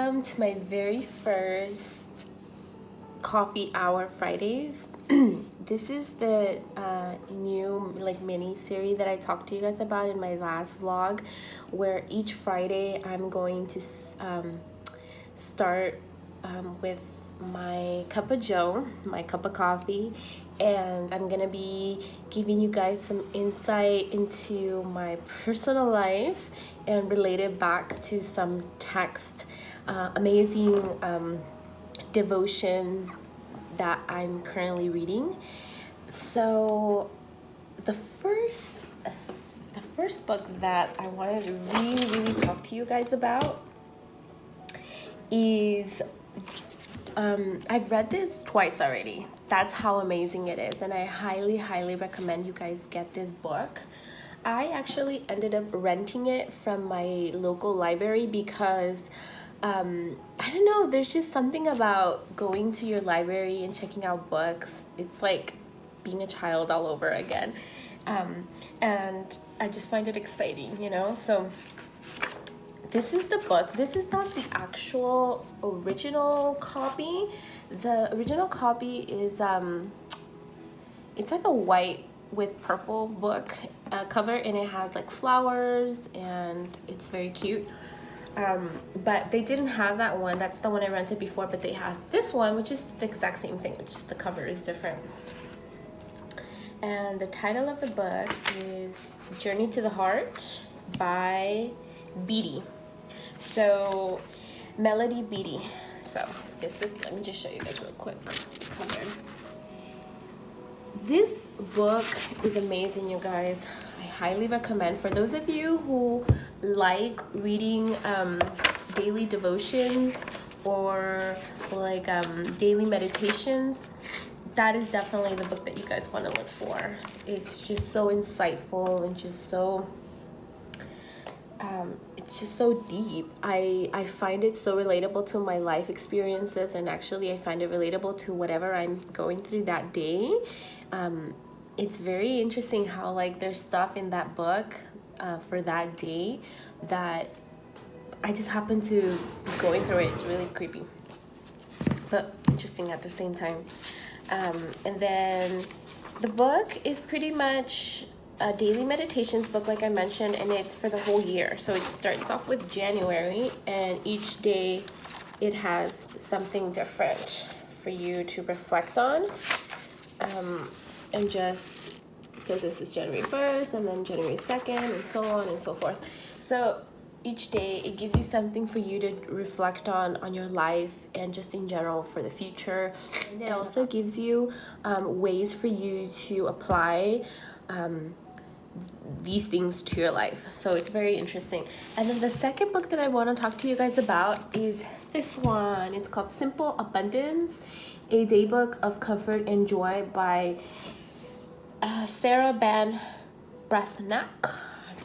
welcome to my very first coffee hour Fridays. This is the new mini series that I talked to you guys about in my last vlog, where each Friday I'm going to start with my cup of joe, my cup of coffee, and I'm gonna be giving you guys some insight into my personal life and relate it back to some text, amazing devotions that I'm currently reading. So the first book that I wanted to really talk to you guys about is I've read this twice already. That's how amazing it is, and I highly recommend you guys get this book. I actually ended up renting it from my local library because I don't know, there's just something about going to your library and checking out books. It's like being a child all over again, and I just find it exciting, you know. So this is the book. This is not the actual original copy. The original copy is it's like a white with purple book cover, and it has like flowers, and it's very cute. But they didn't have that one. That's the one I rented before, but they have this one, which is the exact same thing. It's just the cover is different. And the title of the book is Journey to the Heart by Beatty. So Melody Beatty. So this is, let me just show you guys real quick the cover. This book is amazing, you guys. I highly recommend for those of you who like reading daily devotions or like daily meditations. That is definitely the book that you guys want to look for. It's just so insightful and just so it's just so deep. I find it so relatable to my life experiences, and actually I find it relatable to whatever I'm going through that day. It's very interesting how like there's stuff in that book for that day that I just happen to be going through it. It's really creepy, but interesting at the same time. And then the book is pretty much a daily meditations book, like I mentioned, and it's for the whole year. So it starts off with January, and each day it has something different for you to reflect on. And just, so this is January 1st, and then January 2nd, and so on and so forth. So each day it gives you something for you to reflect on your life and just in general for the future. And it also gives you ways for you to apply these things to your life. So it's very interesting. And then the second book that I want to talk to you guys about is this one. It's called Simple Abundance, a Daybook of Comfort and Joy by Sarah Ban Breathnach.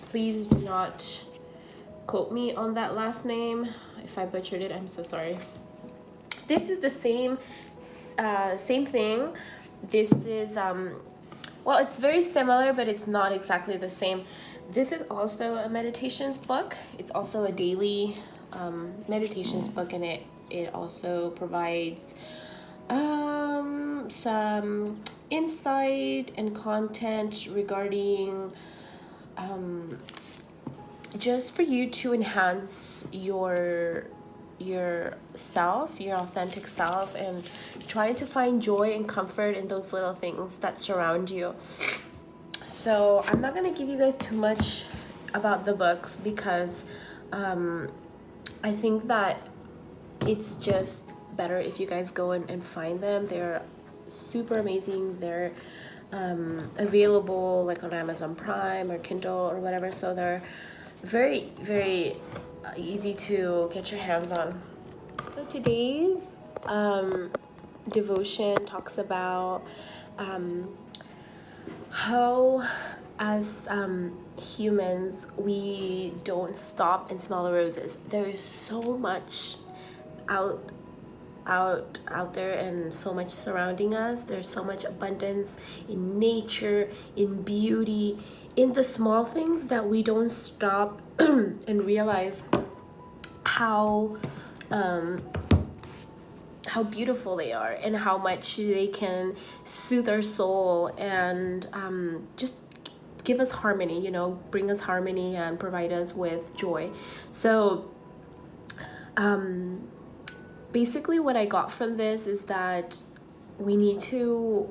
Please do not quote me on that last name. If I butchered it, I'm so sorry. This is the same thing. This is well, it's very similar, but it's not exactly the same. This is also a meditations book. It's also a daily meditations book, and it also provides some insight and content regarding just for you to enhance your self, your authentic self, and trying to find joy and comfort in those little things that surround you. So I'm not going to give you guys too much about the books because I think that it's just better if you guys go and find them. They're super amazing. They're available like on Amazon Prime or Kindle or whatever, so they're very easy to get your hands on. So today's devotion talks about how as humans we don't stop and smell the roses. There is so much out there and so much surrounding us. There's so much abundance in nature, in beauty, in the small things that we don't stop and realize how how beautiful they are and how much they can soothe our soul and just give us harmony, bring us harmony and provide us with joy. So basically what I got from this is that we need to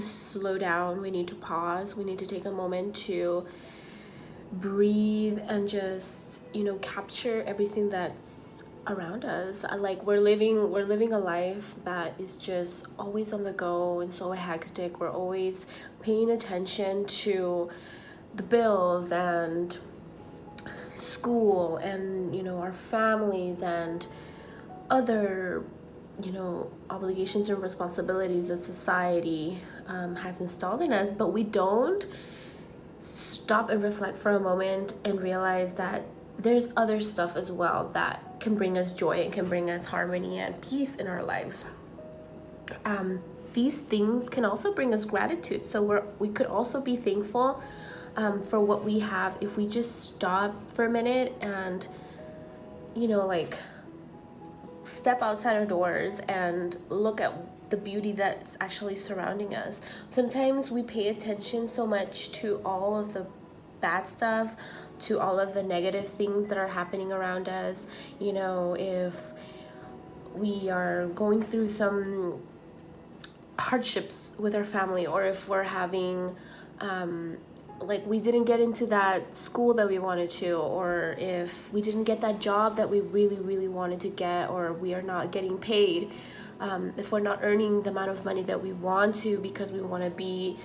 slow down, we need to pause, we need to take a moment to breathe and just capture everything that's around us. Like we're living a life that is just always on the go and so hectic. We're always paying attention to the bills and school and our families and other obligations and responsibilities that society has installed in us, but we don't stop and reflect for a moment and realize that there's other stuff as well that can bring us joy and can bring us harmony and peace in our lives. These things can also bring us gratitude. So we could also be thankful for what we have if we just stop for a minute and step outside our doors and look at the beauty that's actually surrounding us. Sometimes we pay attention so much to all of the bad stuff, to all of the negative things that are happening around us. If we are going through some hardships with our family, or if we're having we didn't get into that school that we wanted to, or if we didn't get that job that we really, really wanted to get, or we are not getting paid, if we're not earning the amount of money that we want to because we want to be,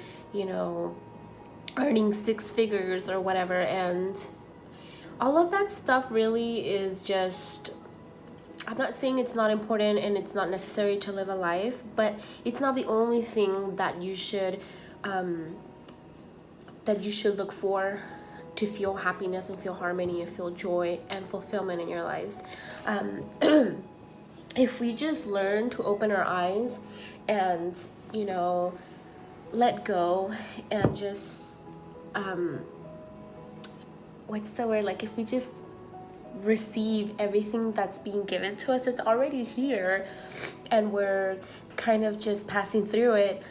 earning 6 figures or whatever. And all of that stuff really is just, I'm not saying it's not important and it's not necessary to live a life, but it's not the only thing that you should look for to feel happiness and feel harmony and feel joy and fulfillment in your lives. If we just learn to open our eyes and let go and just what's the word, if we just receive everything that's being given to us, it's already here and we're kind of just passing through it,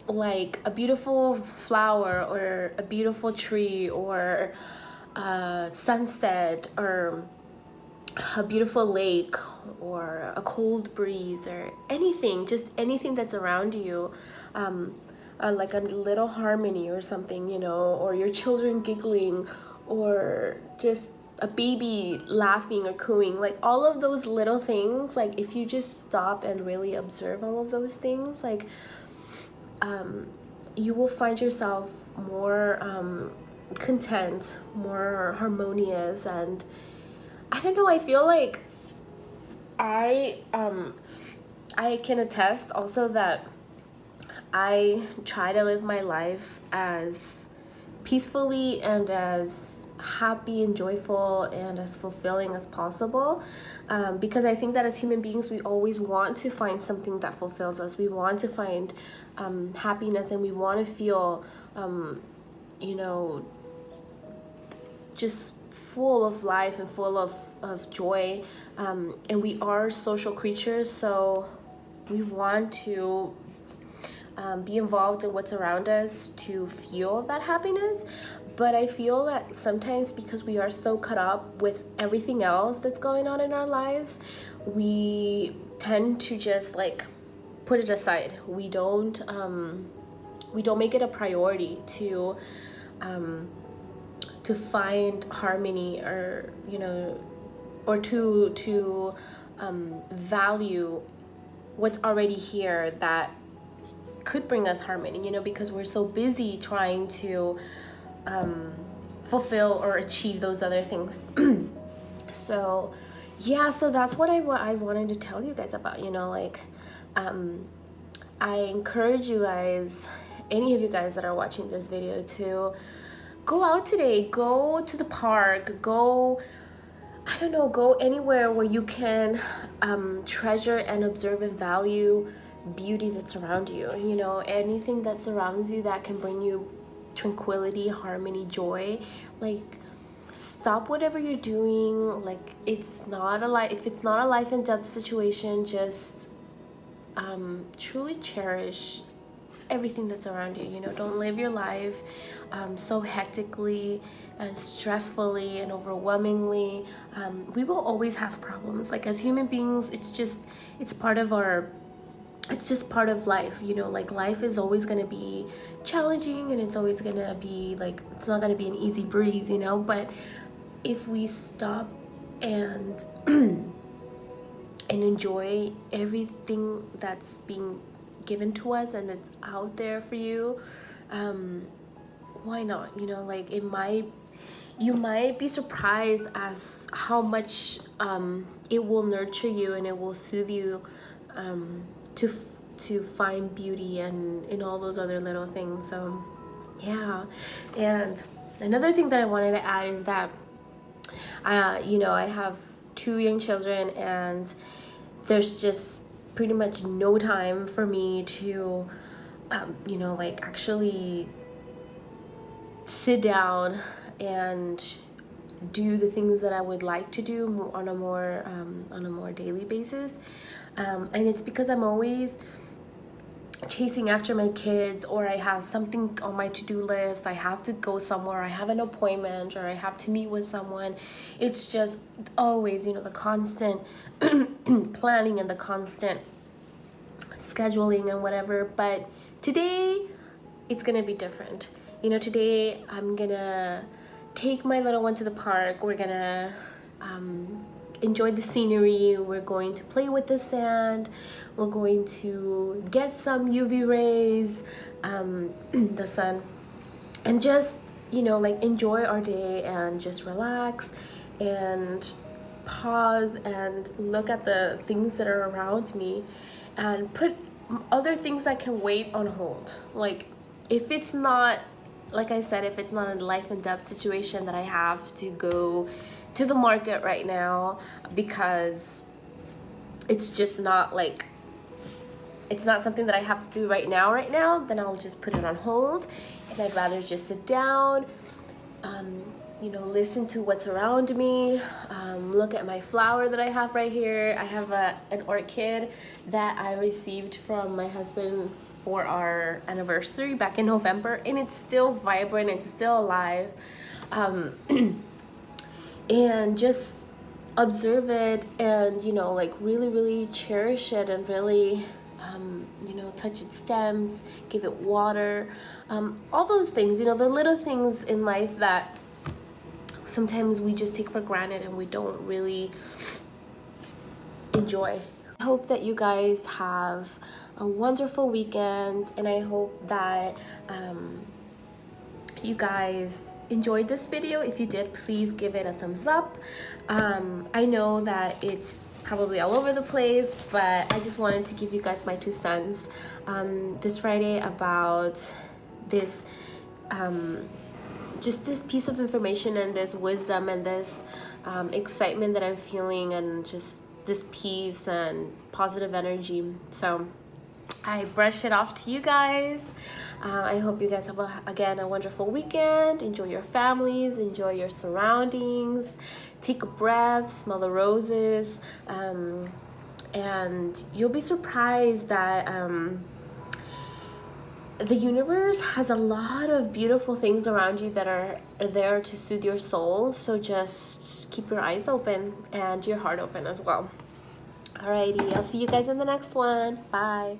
like a beautiful flower or a beautiful tree or a sunset or a beautiful lake or a cold breeze or anything, just anything that's around you, like a little harmony or something, or your children giggling, or just a baby laughing or cooing, like all of those little things. Like if you just stop and really observe all of those things, you will find yourself more content, more harmonious. And I don't know, I feel like I can attest also that I try to live my life as peacefully and as happy and joyful and as fulfilling as possible, because I think that as human beings we always want to find something that fulfills us. We want to find happiness, and we want to feel just full of life and full of joy, and we are social creatures, so we want to be involved in what's around us to feel that happiness. But I feel that sometimes, because we are so caught up with everything else that's going on in our lives, we tend to just put it aside. We don't make it a priority to find harmony, or or to value what's already here that could bring us harmony, because we're so busy trying to fulfill or achieve those other things. So that's what I wanted to tell you guys about. I encourage you guys, any of you guys that are watching this video, to go out today, go to the park, go anywhere where you can treasure and observe and value beauty that's around you. Anything that surrounds you that can bring you tranquility, harmony, joy. stop whatever you're doing. Like, it's not a life, if it's not a life and death situation, just truly cherish everything that's around you. You know, don't live your life so hectically and stressfully and overwhelmingly. We will always have problems. Like, as human beings, it's part of our, it's just part of life. You know, like, life is always going to be challenging, and it's always going to be like, it's not going to be an easy breeze, you know. But if we stop and and enjoy everything that's being given to us and it's out there for you, why not? You know, like, you might be surprised as how much it will nurture you and it will soothe you, to find beauty and in all those other little things. So yeah. And another thing that I wanted to add is that you know, I have 2 young children, and there's just pretty much no time for me to you know, like, actually sit down and do the things that I would like to do on a more daily basis. And it's because I'm always chasing after my kids, or I have something on my to-do list, I have to go somewhere, I have an appointment, or I have to meet with someone. It's just always, you know, the constant planning and the constant scheduling and whatever. But today it's gonna be different. You know, today I'm gonna take my little one to the park. We're gonna enjoy the scenery. We're going to play with the sand. We're going to get some UV rays, the sun, and just, you know, like, enjoy our day and just relax and pause and look at the things that are around me and put other things that can wait on hold. Like, if it's not, like I said, if it's not a life and death situation that I have to go to the market right now, because it's just not, like, it's not something that I have to do right now, then I'll just put it on hold, and I'd rather just sit down, you know, listen to what's around me, look at my flower that I have right here. I have an orchid that I received from my husband for our anniversary back in November, and it's still vibrant, it's still alive. And just observe it, and, you know, like, really cherish it, and really you know, touch its stems, give it water, all those things, you know, the little things in life that sometimes we just take for granted and we don't really enjoy. I hope that you guys have a wonderful weekend, and I hope that you guys enjoyed this video. If you did, please give it a thumbs up. I know that it's probably all over the place, but I just wanted to give you guys my 2 cents this Friday about this just this piece of information and this wisdom and this excitement that I'm feeling, and just this peace and positive energy. So I brush it off to you guys. I hope you guys have again a wonderful weekend. Enjoy your families, enjoy your surroundings, take a breath, smell the roses, and you'll be surprised that the universe has a lot of beautiful things around you that are there to soothe your soul. So just keep your eyes open and your heart open as well. Alrighty, I'll see you guys in the next one. Bye.